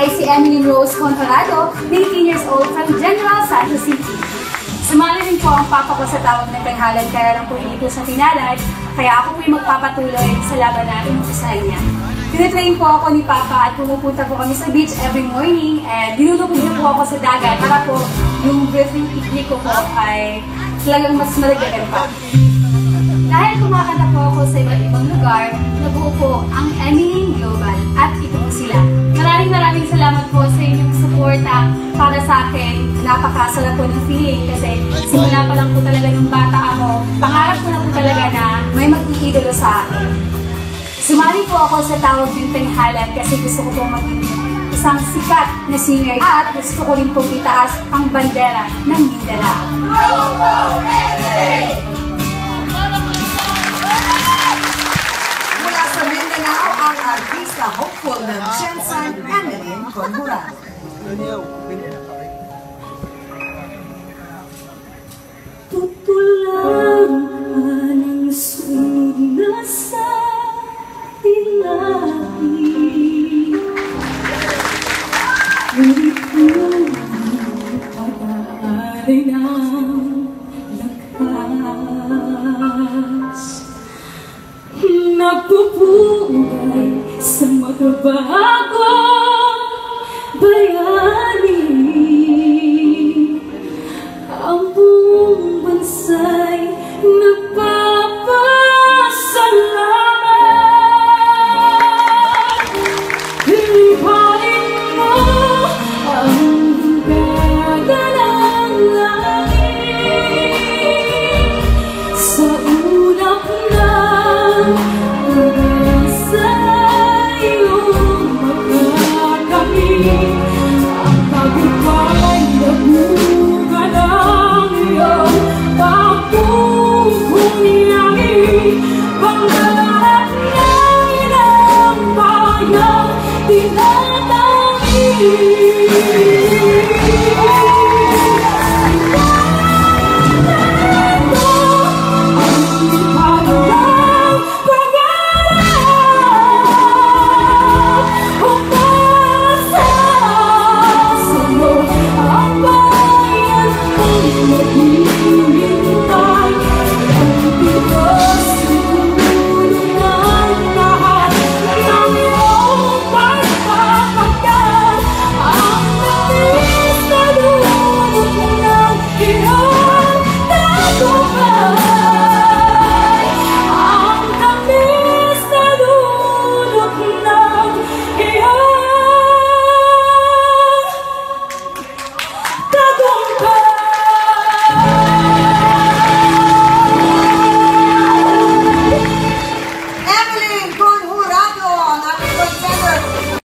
ay si Emily Rose Contorado, 19 years old from General Santos City. Sumali rin po ang papa ko sa tawag ng tanghalan kaya lang po hindi po siya pinalad, kaya ako po'y magpapatuloy sa laban na inuusahan niya. Tinitrain po ako ni Papa at pumupunta po kami sa beach every morning and dinudukod niyo po ako sa dagat para po yung breathing technique ko po ay talagang mas malagdagan pa. Dahil kumakanta po ako sa iba't ibang lugar, nabuo po ang Emily Global at ito po sila. Maraming salamat po sa inyong suporta para sa akin. Napakasarap po ng feeling kasi simula pa lang po talaga ng bata ako. Pangarap ko na po talaga na may mag-iidolo sa akin. Sumali po ako sa tawag ng tanghalan kasi gusto ko pong maging isang sikat na singer at gusto ko rin pong itaas ang bandera ng Mindanao. Mula sa Mindanao ang artista hopeful ng Jensen Emily Contorado. Tutulan ng sunod na sa ilahi. Ngunit kung pag-aaray ng lakas, nagpupugay sa magabagong bayani. Ang buong bansa'y nagpapasalamat. Lipanin mo ang gagalang langit sa ulap ng pag-asa iyong makakamit. Ang tagumpay na bunga ng iyong pagpupunyagi, pangarap ng ilang bayang tinatangi. Thank you.